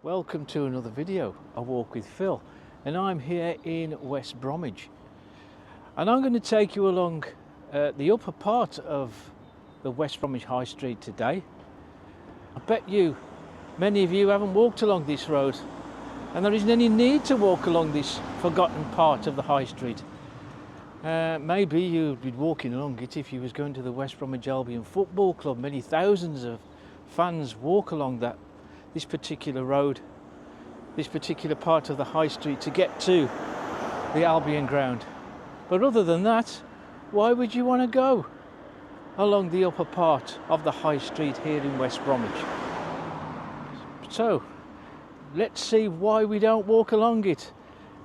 Welcome to another video, A Walk with Phil, and I'm here in West Bromwich, and I'm going to take you along the upper part of the West Bromwich High Street today. I bet many of you haven't walked along this road, and there isn't any need to walk along this forgotten part of the High Street. Maybe you'd be walking along it if you was going to the West Bromwich Albion Football Club. Many thousands of fans walk along this particular road, this particular part of the High Street to get to the Albion ground. But other than that, why would you want to go along the upper part of the High Street here in West Bromwich? So let's see why we don't walk along it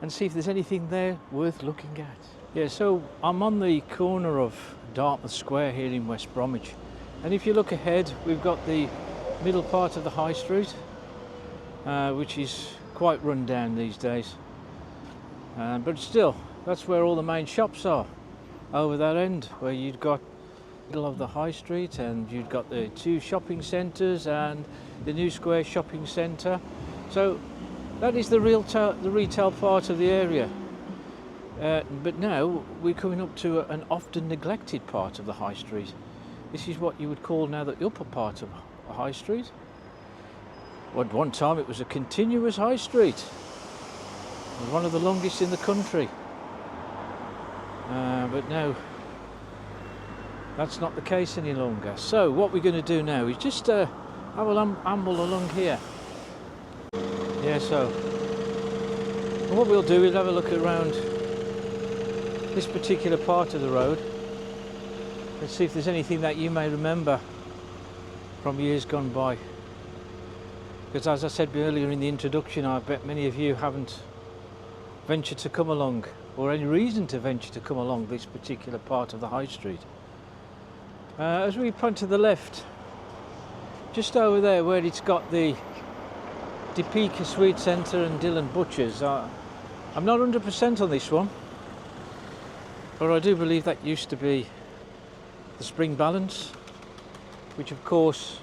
and see if there's anything there worth looking at. Yeah, so I'm on the corner of Dartmouth Square here in West Bromwich, and if you look ahead, we've got the middle part of the High Street, which is quite run down these days, but still that's where all the main shops are, over that end where you've got the middle of the High Street, and you've got the two shopping centres and the New Square shopping centre. So that is the retail part of the area. But now we're coming up to an often neglected part of the High Street. This is what you would call now the upper part of the High Street. At one time it was a continuous High Street. It was one of the longest in the country. But now that's not the case any longer. So what we're going to do now is just have a amble along here. Yeah, so what we'll do is have a look around this particular part of the road. Let's see if there's anything that you may remember from years gone by. Because as I said earlier in the introduction, I bet many of you haven't ventured to come along, or any reason to venture to come along this particular part of the High Street. As we point to the left, just over there where it's got the Depica Sweet Centre and Dillon Butchers, I'm not 100% on this one, but I do believe that used to be the Spring Balance, which of course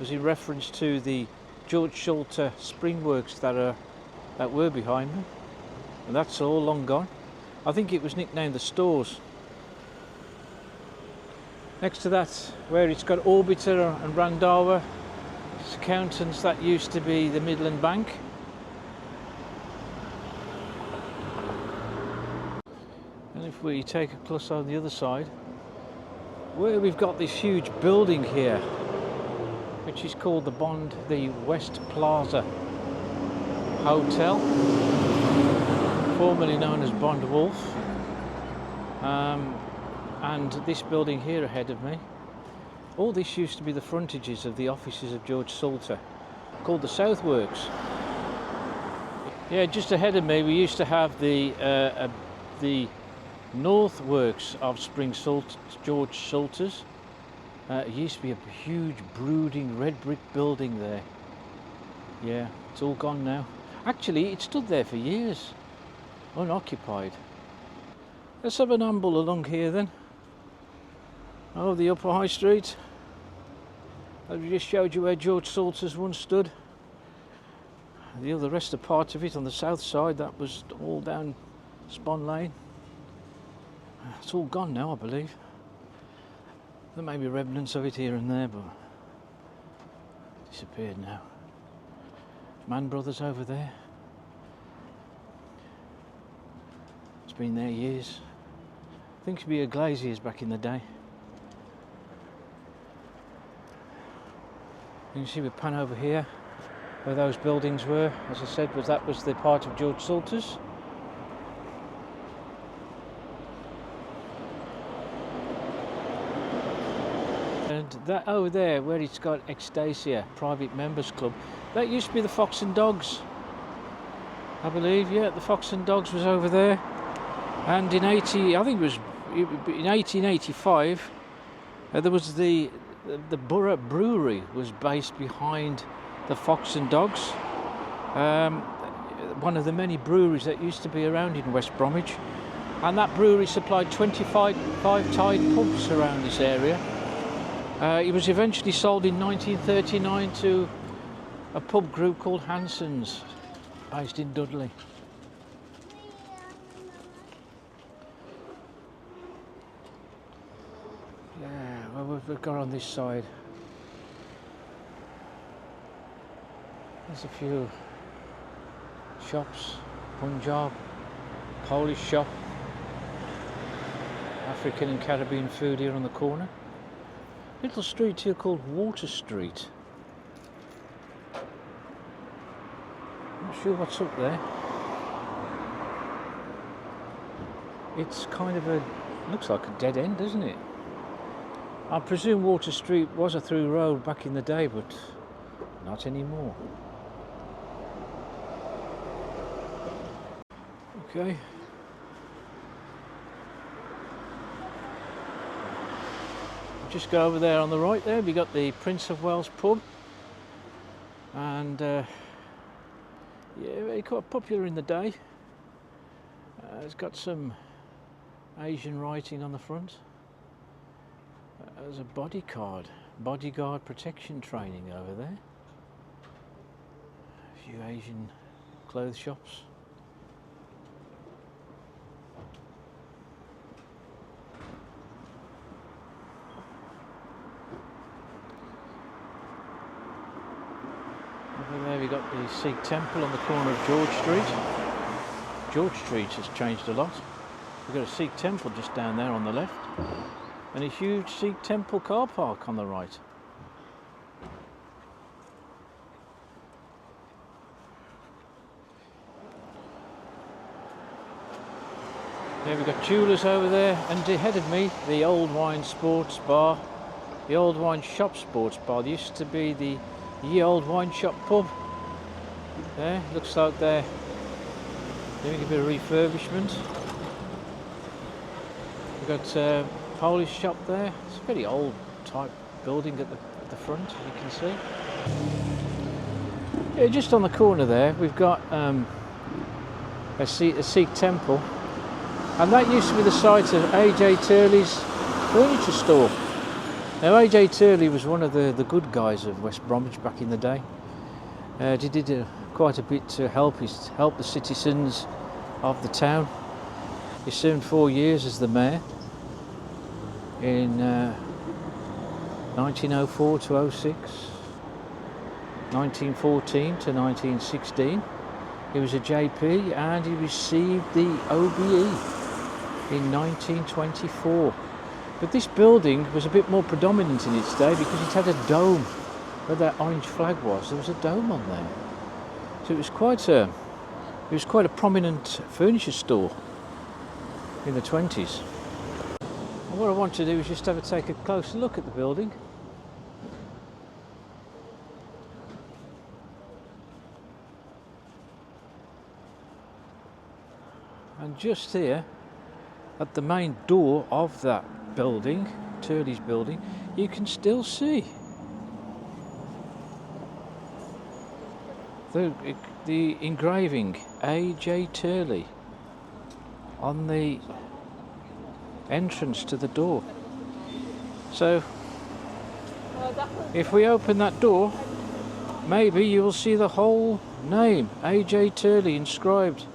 was in reference to the George Schulter spring works that were behind me, and that's all long gone. I think it was nicknamed the Stores. Next to that, where it's got Orbiter and Randawa accountants, that used to be the Midland Bank. And if we take a close on the other side, where we've got this huge building here, which is called the West Plaza Hotel, formerly known as Bond Wolf, and this building here ahead of me, all this used to be the frontages of the offices of George Schulter, called the Southworks. Yeah, just ahead of me we used to have the North Works of George Schulter's. It used to be a huge brooding red brick building there. Yeah, it's all gone now. Actually, it stood there for years, unoccupied. Let's have an amble along here then. Oh, the upper High Street. I just showed you where George Schulter's once stood. The rest of part of it on the south side, that was all down Spon Lane. It's all gone now, I believe. There may be remnants of it here and there, but disappeared now. Mann Brothers over there. It's been there years. I think it should be a Glaziers back in the day. You can see we pan over here where those buildings were. As I said, that was the part of George Schulter's. And that over there where it's got Extasia Private Members Club, that used to be the Fox and Dogs, I believe. Yeah, the Fox and Dogs was over there. And in 1885 there was the Borough Brewery was based behind the Fox and Dogs, one of the many breweries that used to be around in West Bromwich, and that brewery supplied 25 Tide pubs around this area. It was eventually sold in 1939 to a pub group called Hanson's, based in Dudley. Yeah, well, we've got on this side. There's a few shops, Punjab, Polish shop, African and Caribbean food here on the corner. Little street here called Water Street. Not sure what's up there. It's kind of looks like a dead end, doesn't it? I presume Water Street was a through road back in the day, but not anymore. Okay. Just go over there on the right there, we got the Prince of Wales pub, and yeah, very quite popular in the day. It's got some Asian writing on the front. There's a bodyguard protection training over there. A few Asian clothes shops. Over there we got the Sikh temple on the corner of George Street. George Street has changed a lot. We've got a Sikh temple just down there on the left, and a huge Sikh temple car park on the right. There we've got jewellers over there, and ahead of me the Old Wine Sports Bar, the Old Wine Shop Sports Bar. There used to be the Ye Old Wine Shop pub. There, looks like they're doing a bit of refurbishment. We've got a Polish shop there. It's a very old type building at the front, as you can see. Yeah, just on the corner there we've got a Sikh temple, and that used to be the site of A.J. Turley's furniture store. Now A.J. Turley was one of the good guys of West Bromwich back in the day. He did quite a bit to help the citizens of the town. He served 4 years as the mayor in 1904 to 06, 1914 to 1916. He was a JP, and he received the OBE in 1924. But this building was a bit more predominant in its day because it had a dome. Where that orange flag was, there was a dome on there. So it was quite a prominent furniture store in the 20s. And what I want to do is just take a closer look at the building. And just here, at the main door of that building, Turley's building, you can still see the engraving A.J. Turley on the entrance to the door. So if we open that door, maybe you will see the whole name A.J. Turley inscribed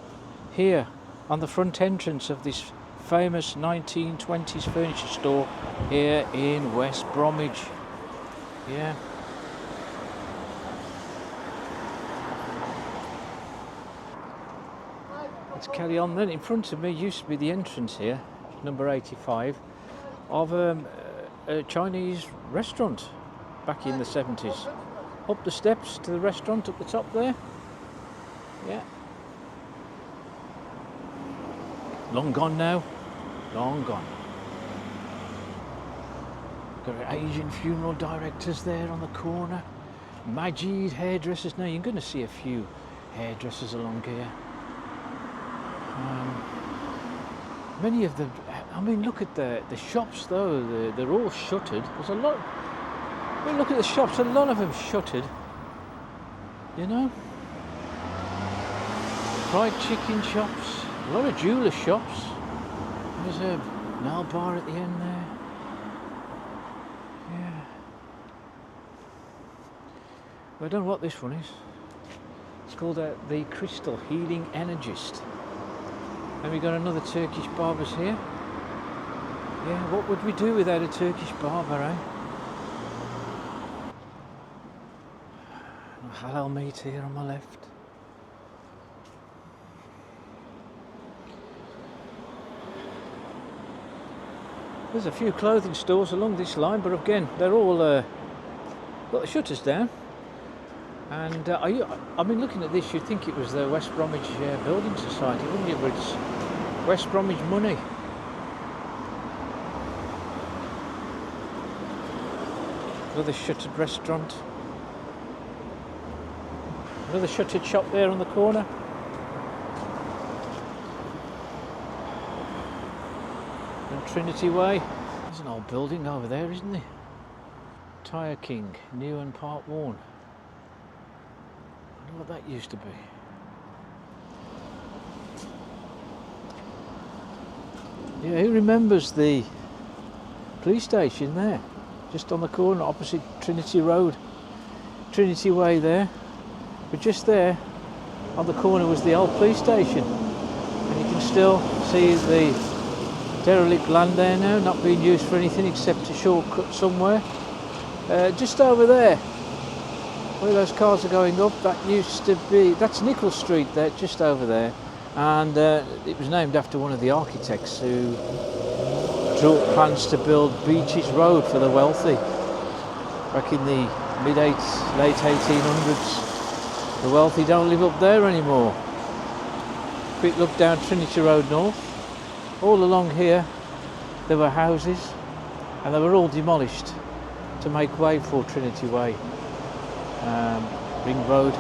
here on the front entrance of this famous 1920s furniture store here in West Bromwich. Yeah. Let's carry on then. In front of me used to be the entrance here, number 85, of a Chinese restaurant back in the 70s. Up the steps to the restaurant at the top there. Yeah. Long gone now. Long gone. Got Asian funeral directors there on the corner. Majid hairdressers. Now you're going to see a few hairdressers along here. Many of them, I mean, look at the shops though, they're all shuttered. There's a lot, I mean, look at the shops, a lot of them shuttered, you know. Fried chicken shops, a lot of jeweller shops. There's a nail bar at the end there. Yeah. I don't know what this one is. It's called the Crystal Healing Energist. And we've got another Turkish barbers here. Yeah, what would we do without a Turkish barber, eh? Halal meat here on my left. There's a few clothing stores along this line, but again, they're all got the shutters down. And I mean, looking at this, you'd think it was the West Bromwich Building Society, wouldn't you? But it's West Bromwich money. Another shuttered restaurant. Another shuttered shop there on the corner. And Trinity Way. There's an old building over there, isn't there? Tyre King, new and part worn. I wonder what that used to be. Yeah, who remembers the police station there? Just on the corner opposite Trinity Road. Trinity Way there. But just there, on the corner, was the old police station. And you can still see the derelict land there now, not being used for anything except a shortcut somewhere. Just over there, where those cars are going up, that used to be, that's Nicholl Street there, just over there. And it was named after one of the architects who drew up plans to build Beaches Road for the wealthy back in the late 1800s. The wealthy don't live up there anymore. Quick look down Trinity Road North. All along here there were houses and they were all demolished to make way for Trinity Way, Ring Road.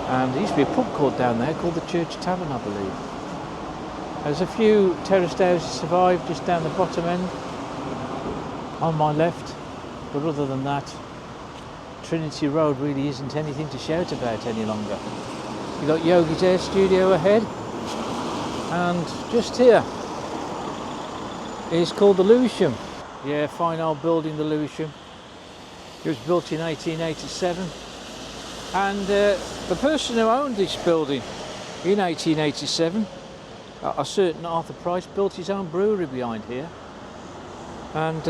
And there used to be a pub called down there called the Church Tavern, I believe. There's a few terraced houses survived just down the bottom end on my left, but other than that, Trinity Road really isn't anything to shout about any longer. You've got Yogi's Hair Studio ahead, and just here is called the Lewisham. Yeah, fine old building, the Lewisham. It was built in 1887, and the person who owned this building in 1887, a certain Arthur Price, built his own brewery behind here. And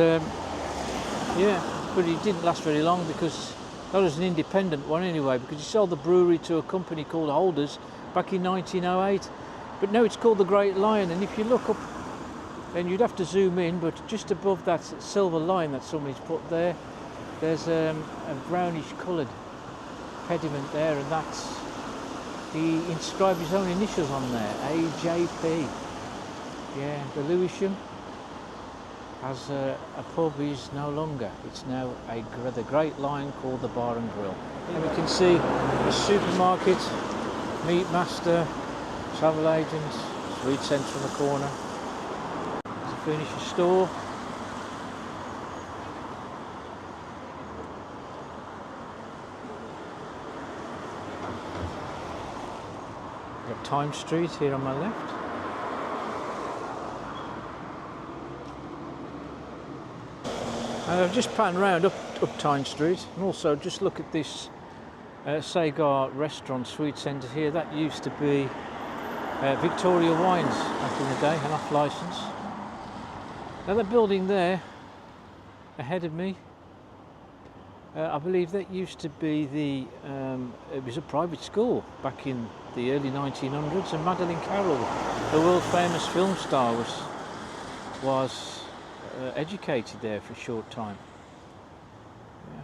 yeah, but it didn't last very long, because that was an independent one anyway, because he sold the brewery to a company called Holders back in 1908. But now it's called the Great Lion, and if you look up, and you'd have to zoom in, but just above that silver line that somebody's put there, there's a brownish coloured pediment there, and that's, he inscribed his own initials on there, AJP. Yeah, the Lewisham as a pub is no longer. It's now the Great Lion called the Bar and Grill. And we can see a supermarket, Meat Master, travel agents, Sweet Centre on the corner. There's a furniture store. We've got Time Street here on my left. And I've just panned round up Tyne Street, and also just look at this Sagar restaurant, Sweet Centre here. That used to be Victoria Wines back in the day, an off licence. Now that building there ahead of me, I believe that used to be it was a private school back in the early 1900s, and Madeleine Carroll, the world famous film star, was educated there for a short time. Yeah.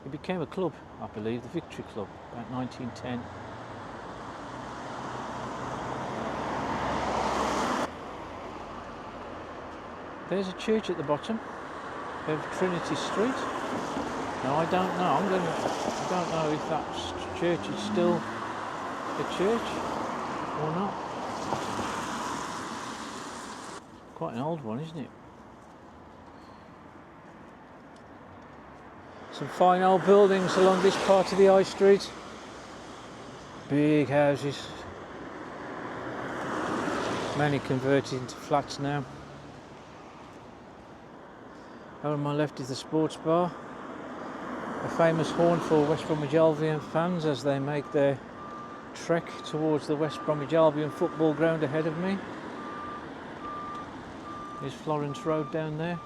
It became a club, I believe, the Victory Club, about 1910. There's a church at the bottom of Trinity Street. Now I don't know. I don't know if that church is still a church or not. Quite an old one, isn't it? Some fine old buildings along this part of the high street. Big houses. Many converted into flats now. Over on my left is the sports bar. a famous horn for West Bromwich Albion fans as they make their trek towards the West Bromwich Albion football ground ahead of me. There's Florence Road down there.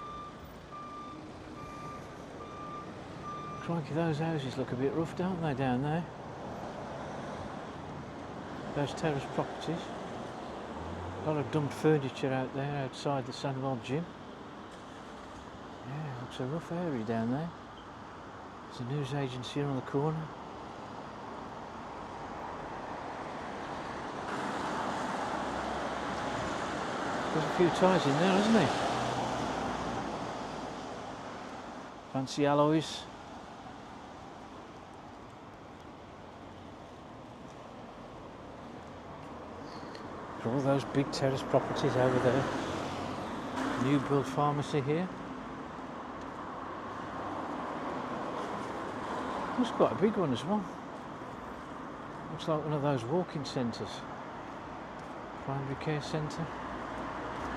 Crikey, those houses look a bit rough, don't they, down there? Those terrace properties. A lot of dumped furniture out there outside the Sandwell gym. Yeah, looks a rough area down there. There's a news agency here on the corner. There's a few tyres in there, isn't there? Fancy alloys. For all those big terrace properties over there. New build pharmacy here. Looks quite a big one as well. Looks like one of those walk-in centres. Primary care centre.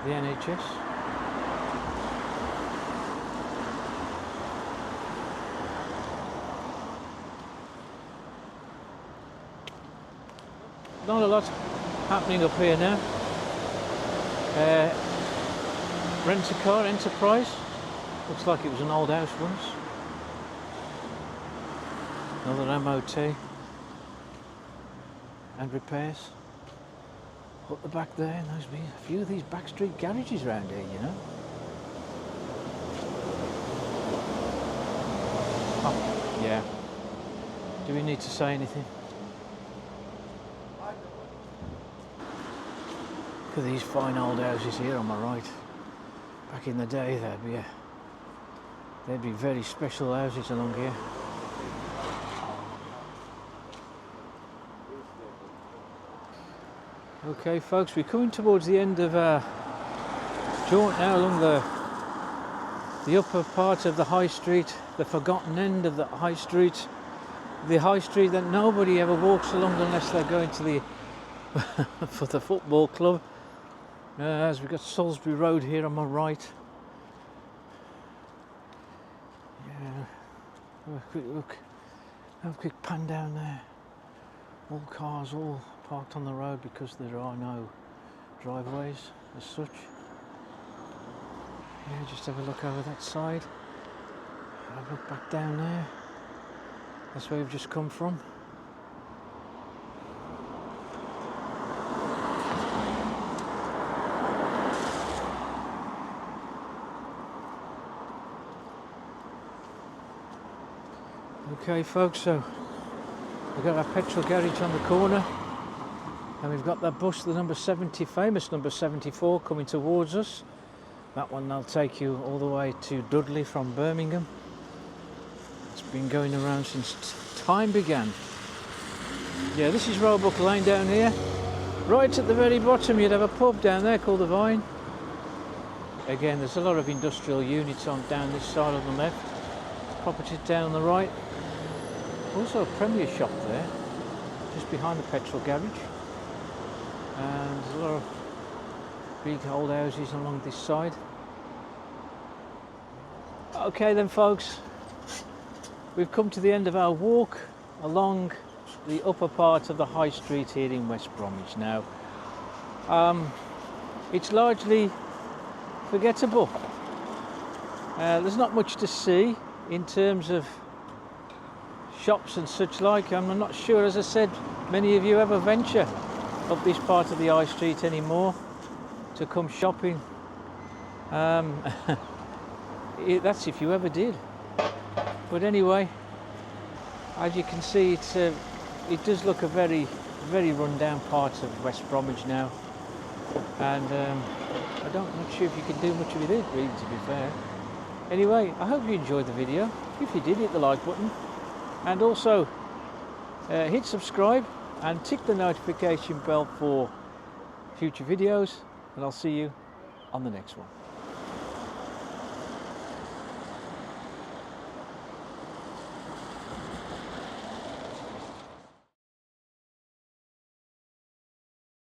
The NHS. Not a lot happening up here now. Rent-a-car enterprise. Looks like it was an old house once. Another MOT and repairs. Up the back there, and there's been a few of these backstreet garages around here, you know. Oh, yeah. Do we need to say anything? Look at these fine old houses here on my right. Back in the day, there'd be very special houses along here. Okay folks, we're coming towards the end of our jaunt now along the upper part of the high street, the forgotten end of the high street that nobody ever walks along unless they're going to the for the football club. As we've got Salisbury Road here on my right. Yeah, have a quick look, have a quick pan down there. All cars all parked on the road because there are no driveways as such. Yeah, just have a look over that side. Have a look back down there. That's where we've just come from. Okay folks, so we've got our petrol garage on the corner, and we've got that bus, the number 70, famous number 74, coming towards us. That one will take you all the way to Dudley from Birmingham. It's been going around since time began. Yeah, this is Roebuck Lane down here. Right at the very bottom you'd have a pub down there called the Vine. Again, there's a lot of industrial units on down this side on the left. Properties down on the right. Also a Premier shop there, just behind the petrol garage. And there's a lot of big old houses along this side. Okay then folks, we've come to the end of our walk along the upper part of the high street here in West Bromwich now. It's largely forgettable. There's not much to see in terms of shops and such like. I'm not sure, as I said, many of you ever venture up this part of the high street anymore to come shopping. That's if you ever did. But anyway, as you can see, it does look a very, very run-down part of West Bromwich now, and I'm not sure if you can do much with it, really, to be fair. Anyway, I hope you enjoyed the video. If you did, hit the like button. And also hit subscribe and tick the notification bell for future videos, and I'll see you on the next one.